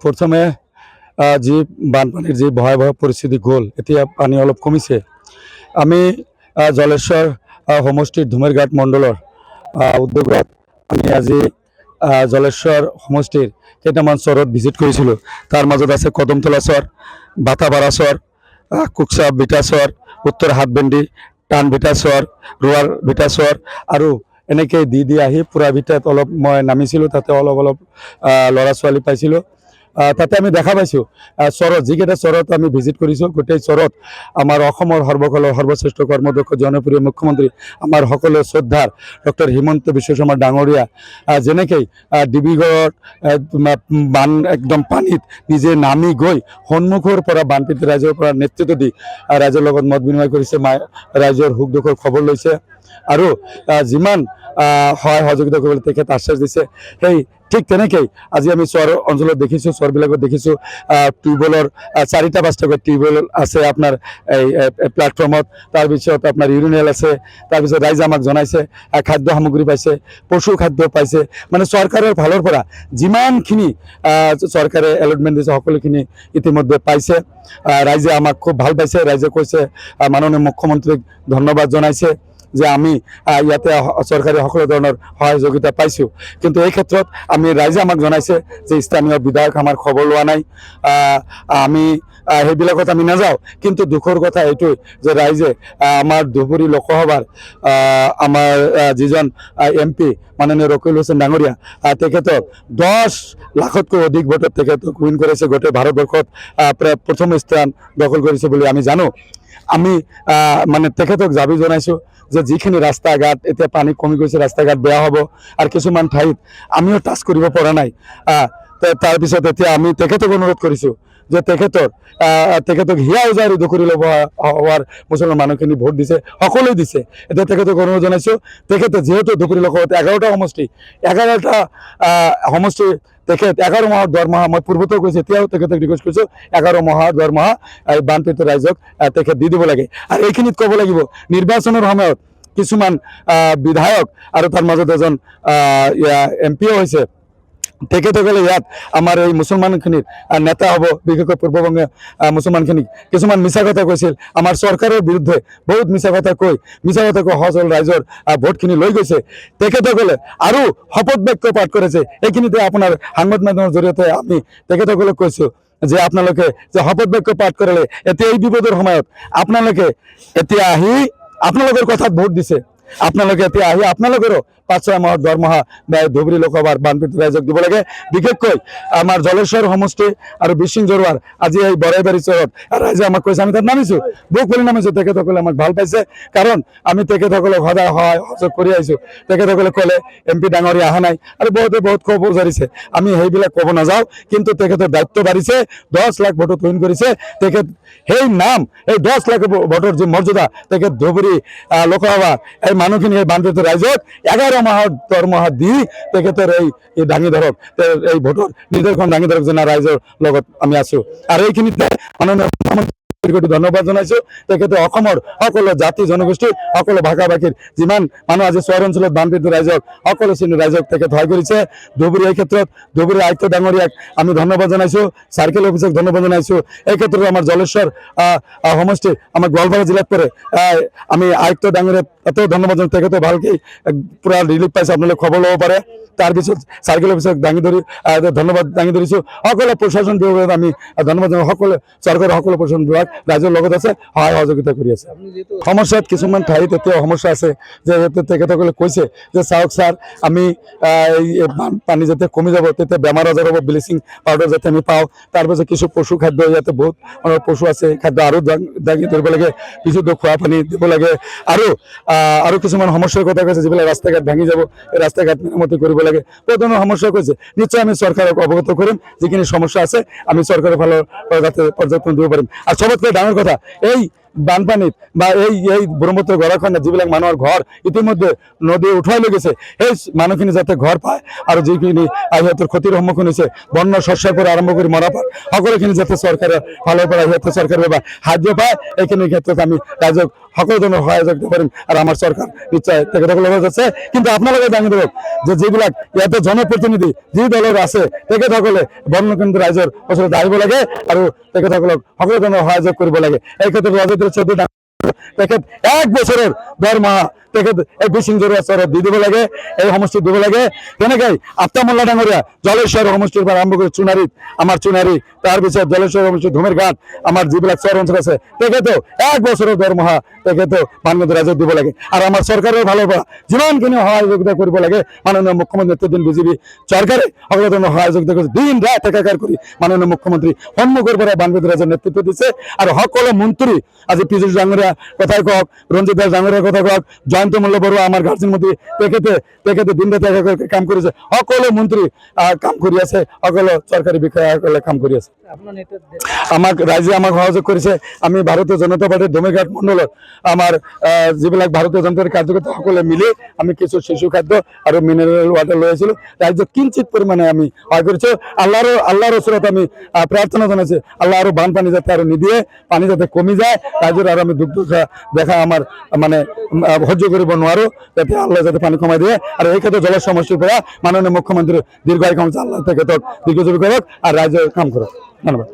প্ৰথমে যি বানপানীৰ যি ভয়াৱহ পৰিস্থিতি গ'ল, এতিয়া পানী অলপ কমিছে। আমি জলেশ্বৰ সমষ্টিৰ ধুমেৰঘাট মণ্ডলৰ উদ্যোগত আমি আজি জলেশ্বৰ সমষ্টিৰ কেইটামান চৰত ভিজিট কৰিছিলোঁ। তাৰ মাজত আছে কদমতলা চৰ, বাটাপাৰা চৰ, কুকচা বিটা চৰ, উত্তৰ হাতবেন্দি, টান ভিটা চৰ, ৰোৱাৰ ভিটা চৰ আৰু এনেকৈ দি আহি পুৰা ভিটাত অলপ মই নামিছিলোঁ। তাতে অলপ ল'ৰা ছোৱালী পাইছিলোঁ। তাতে আমি দেখা পাইছোঁ চৰত যিকেইটা চৰত আমি ভিজিট কৰিছোঁ, গোটেই চৰত আমাৰ অসমৰ সৰ্বকালৰ সৰ্বশ্ৰেষ্ঠ কৰ্মদক্ষ জনপ্ৰিয় মুখ্যমন্ত্ৰী আমাৰ সকলো শ্ৰদ্ধাৰ ডক্টৰ হিমন্ত বিশ্ব শৰ্মা ডাঙৰীয়া যেনেকৈ ডিব্ৰুগড়ত বান একদম পানীত নিজে নামি গৈ সন্মুখৰ পৰা বানপীড়িত ৰাইজৰ পৰা নেতৃত্ব দি ৰাইজৰ লগত মত বিনিময় কৰিছে, ৰাইজৰ সুখ দুখৰ খবৰ লৈছে আৰু যিমান সহায় সহযোগিতা কৰিবলৈ তেখেত আশ্বাস দিছে। সেই ঠিক তেনেকৈ আজি আমি চৰ অঞ্চলত দেখিছোঁ, চৰবিলাকত দেখিছোঁ টিউবৱেলৰ 4-5টাকৈ টিউবৱেল আছে আপোনাৰ এই প্লেটফৰ্মত। তাৰপিছত আপোনাৰ ইউৰিনেল আছে। তাৰপিছত ৰাইজে আমাক জনাইছে খাদ্য সামগ্ৰী পাইছে, পশু খাদ্য পাইছে। মানে চৰকাৰৰ ফালৰ পৰা যিমানখিনি চৰকাৰে এলটমেণ্ট দিছে সকলোখিনি ইতিমধ্যে পাইছে। ৰাইজে আমাক খুব ভাল পাইছে। ৰাইজে কৈছে মাননীয় মুখ্যমন্ত্ৰীক ধন্যবাদ জনাইছে যে আমি ইয়াতে চৰকাৰী সকলো ধৰণৰ সহযোগিতা পাইছোঁ। কিন্তু এই ক্ষেত্ৰত আমি ৰাইজে আমাক জনাইছে যে স্থানীয় বিধায়ক আমাৰ খবৰ লোৱা নাই, আমি সেইবিলাকত আমি নাযাওঁ। কিন্তু দুখৰ কথা এইটোৱে যে ৰাইজে আমাৰ ধুবুৰী লোকসভাৰ আমাৰ যিজন MP মাননীয় ৰকিল হুছেইন ডাঙৰীয়া, তেখেতক 10 লাখতকৈ অধিক ভোটত তেখেতক উইন কৰিছে। গোটেই ভাৰতবৰ্ষত প্ৰায় প্ৰথম স্থান দখল কৰিছে বুলি আমি জানো। আমি মানে তেখেতক দাবী জনাইছোঁ যে যিখিনি ৰাস্তা ঘাট এতিয়া পানী কমি গৈছে, ৰাস্তা ঘাট বেয়া হ'ব আৰু কিছুমান ঠাইত আমিও টাচ কৰিব পৰা নাই। তাৰপিছত এতিয়া আমি তেখেতক অনুৰোধ কৰিছোঁ যে তেখেতক হিয়া উজাৰি দখৰি ল'ব হোৱাৰ মুছলমান মানুহখিনি ভোট দিছে, সকলোৱে দিছে। এতিয়া তেখেতক অনুৰোধ জনাইছোঁ, তেখেতে যিহেতু দখৰি লোকত 11টা সমষ্টি তেখেত 11 মাহৰ দৰমহা মই পূৰ্বতেও কৈছোঁ, এতিয়াও তেখেতক ৰিকুৱেষ্ট কৰিছোঁ 11 মাহৰ দৰমহা এই বানপীড়িত ৰাইজক তেখেত দি দিব লাগে। আৰু এইখিনিত ক'ব লাগিব নিৰ্বাচনৰ সময়ত কিছুমান বিধায়ক আৰু তাৰ মাজত এজন MP হৈছে, তেখেতসকলে ইয়াত আমাৰ এই মুছলমানখিনিৰ নেতা হ'ব, বিশেষকৈ পূৰ্ববংগীয় মুছলমানখিনিক কিছুমান মিছা কথা কৈছিল। আমাৰ চৰকাৰৰ বিৰুদ্ধে বহুত মিছা কথা কৈ সহজ ৰাইজৰ ভোটখিনি লৈ গৈছে। তেখেতসকলে আৰু শপত বাক্য পাঠ কৰিছে। এইখিনিতে আপোনাৰ সাংবাদ মাধ্যমৰ জৰিয়তে আমি তেখেতসকলক কৈছোঁ যে আপোনালোকে যে শপত বাক্য পাঠ কৰিলে, এতিয়া এই বিপদৰ সময়ত আপোনালোকে এতিয়া আহি আপোনালোকৰ কথাত ভোট দিছে, আপোনালোকে এতিয়া আহি আপোনালোকৰো 5-6 মাহৰ দৰমহা ধুবুৰী লোকসভাৰ বানপীড়িত ৰাইজক দিব লাগে। বিশেষকৈ আমাৰ জলেশ্বৰ সমষ্টি আৰু বিচিং জৰুৱাৰ আজি এই বৰাইবাৰী চৰত ৰাইজে আমাক কৈছে, আমি তাত নামিছোঁ, বুক খুলি নামিছোঁ। তেখেতসকলে আমাক ভাল পাইছে, কাৰণ আমি তেখেতসকলক সদায় সহায় সহযোগ কৰি আহিছোঁ। তেখেতসকলে ক'লে MP ডাঙৰীয়া অহা নাই আৰু বহুত ক্ষোভ উজাৰিছে। আমি সেইবিলাক ক'ব নাযাওঁ, কিন্তু তেখেতৰ দায়িত্ব বাঢ়িছে। 10 লাখ ভোটত উইন কৰিছে তেখেত। সেই নাম, এই 10 লাখ ভোটৰ যি মৰ্যাদা তেখেত ধুবুৰী লোকসভা এই মানুহখিনি এই বানপীড়িত ৰাইজক 11 মাহৰ দৰমহা দি তেখেতৰ এই দাঙি ধৰক, এই ভোটৰ নিদৰ্শন দাঙি ধৰক যেনে ৰাইজৰ লগত আমি আছোঁ। আৰু এইখিনিতে মাননীয় মুখ্যমন্ত্ৰী ধন্যবাদ জনাইছোঁ। তেখেতে অসমৰ সকলো জাতি জনগোষ্ঠী সকলো ভাষা ভাষীৰ যিমান মানুহ আজি চহৰ অঞ্চলত বানপীড়িত ৰাইজক সকলো শ্ৰেণীৰ ৰাইজক তেখেত সহায় কৰিছে। ধুবুৰী এই ক্ষেত্ৰত ধুবুৰী আয়ুক্ত ডাঙৰীয়াক আমি ধন্যবাদ জনাইছোঁ, চাৰ্কেল অফিচক ধন্যবাদ জনাইছোঁ। এই ক্ষেত্ৰত আমাৰ জলেশ্বৰ সমষ্টি আমাৰ গোৱালপাৰা জিলাত পৰে, আমি আয়ুক্ত ডাঙৰীয়াক তাতেও ধন্যবাদ জনাইছোঁ। তেখেতে ভালকৈ পূৰা ৰিলিফ পাইছে, আপোনালোকে খবৰ ল'ব পাৰে। তাৰপিছত চাৰ্কেল অফিচক ধন্যবাদ দাঙি ধৰিছোঁ। সকলো প্ৰশাসন বিভাগত আমি ধন্যবাদ জনাওঁ। সকলো চৰকাৰৰ সকলো প্ৰশাসন বিভাগ ৰাইজৰ লগত আছে, সহায় সহযোগিতা কৰি আছে। সমস্যাত কিছুমান ঠাইত এতিয়াও সমস্যা আছে, যে তেখেতসকলে কৈছে যে চাওক ছাৰ, আমি এই পানী যেতিয়া কমি যাব তেতিয়া বেমাৰ আজাৰ হ'ব, ব্লিচিং পাউডাৰ যাতে আমি পাওঁ। তাৰপিছত কিছু পশু খাদ্য, ইয়াতে বহুত পশু আছে, খাদ্য আৰু দাঙি ধৰিব লাগে, বিশুদ্ধ খোৱা পানী দিব লাগে। আৰু কিছুমান সমস্যাৰ কথা কৈছে, যিবিলাক ৰাস্তা ঘাট ভাঙি যাব, এই ৰাস্তা ঘাট মেৰামতি কৰিব লাগে। বহুত ধৰণৰ সমস্যা কৈছে। নিশ্চয় আমি চৰকাৰক অৱগত কৰিম, যিখিনি সমস্যা আছে আমি চৰকাৰৰ ফালৰ পৰা যাতে পৰ্যবেক্ষণ দিব পাৰিম। আৰু চবতকৈ ডাঙৰ কথা, এই বানপানীত বা এই ব্ৰহ্মপুত্ৰ গৰাখণ্ডত যিবিলাক মানুহৰ ঘৰ ইতিমধ্যে নদী উঠাই লৈ গৈছে, সেই মানুহখিনি যাতে ঘৰ পায় আৰু যিখিনি সিহঁতৰ ক্ষতিৰ সন্মুখীন হৈছে বন্য শস্যৰ পৰা আৰম্ভ কৰি মৰাপাট সকলোখিনি যাতে চৰকাৰৰ ফালৰ পৰা সিহঁতে চৰকাৰৰ বা সাহায্য পায়, এইখিনি ক্ষেত্ৰত আমি ৰাইজক সকলো ধৰণৰ সহায় দিব পাৰিম আৰু আমাৰ চৰকাৰ নিশ্চয় তেখেতসকলৰ লগত আছে। কিন্তু আপোনালোকে জানি দিয়ক যে যিবিলাক ইয়াতে জনপ্ৰতিনিধি যি দলৰ আছে তেখেতসকলে বন্যকেন্দ্ৰ ৰাইজৰ ওচৰত আহিব লাগে আৰু তেখেতসকলক সকলো ধৰণৰ সহায় কৰিব লাগে। এই ক্ষেত্ৰত ৰাজেন্দ্ৰ চৌধুৰী তেখেত 1 বছৰৰ দৰমহা তেখেত এই বিচিংজৰীয়া চহৰত দি দিব লাগে, এই সমষ্টিত দিব লাগে। তেনেকৈ আফতাব মোল্লা ডাঙৰীয়া জলেশ্বৰ সমষ্টিৰ পৰা আৰম্ভ কৰি চুনাৰীত আমাৰ চুনাৰী, তাৰপিছত জলেশ্বৰ সমষ্টি ধুমেৰঘাট আমাৰ যিবিলাক চহৰ অঞ্চল আছে তেখেতেও 1 বছৰৰ দৰমহা তেখেতেও বানগঞ্জ ৰাইজক দিব লাগে। আৰু আমাৰ চৰকাৰৰ ফালৰ পৰা যিমানখিনি সহযোগিতা কৰিব লাগে মাননীয় মুখ্যমন্ত্ৰী নেতৃত্বাধীন বিজেপি চৰকাৰে সকলো ধৰণৰ সহযোগিতা কৰিছে। দিন ৰাত একাকাৰ কৰি মাননীয় মুখ্যমন্ত্ৰী সন্মুখৰ পৰা বানগঞ্জ ৰাইজৰ নেতৃত্ব দিছে আৰু সকলো মন্ত্ৰী আজি পীযুষ ডাঙৰীয়া কথাই কওক, ৰঞ্জিত দাস ডাঙৰীয়াৰ কথা কওক, জয়ন্ত মল্ল বৰুৱা আমাৰ গাৰ্জেন মন্ত্ৰী তেখেতে দিন ৰাতি একাকাৰকৈ কাম কৰিছে। সকলো মন্ত্ৰী কাম কৰি আছে, সকলো চৰকাৰী বিষয়াসকলে কাম কৰি আছে। আমাক ৰাইজে আমাক সহযোগ কৰিছে। আমি ভাৰতীয় জনতা পাৰ্টিৰ ধুমেৰঘাট মণ্ডলত আমাৰ যিবিলাক ভাৰতীয় জনতা পাৰ্টিৰ কাৰ্যকৰ্তা সকলে মিলি আমি কিছু শিশু খাদ্য আৰু মিনাৰেল ৱাটাৰ লৈ আহিছিলোঁ। ৰাইজক কিঞ্চিত পৰিমাণে আমি সহায় কৰিছোঁ। আল্লাহৰ ওচৰত আমি প্ৰাৰ্থনা জনাইছোঁ আল্লাহ আৰু বানপানী যাতে আৰু নিদিয়ে, পানী যাতে কমি যায় ৰাইজৰ, আৰু আমি দুখ দেখা আমাৰ মানে সহ্য কৰিব নোৱাৰোঁ, যাতে আল্লাহ যাতে পানী কমাই দিয়ে। আৰু এই ক্ষেত্ৰত জল সমষ্টিৰ পৰা মাননীয় মুখ্যমন্ত্ৰী দীৰ্ঘায়ু কামছে আল্লাহ তেখেতক দীৰ্ঘজীৱী কৰক আৰু ৰাইজে কাম কৰক। ধন্যবাদ।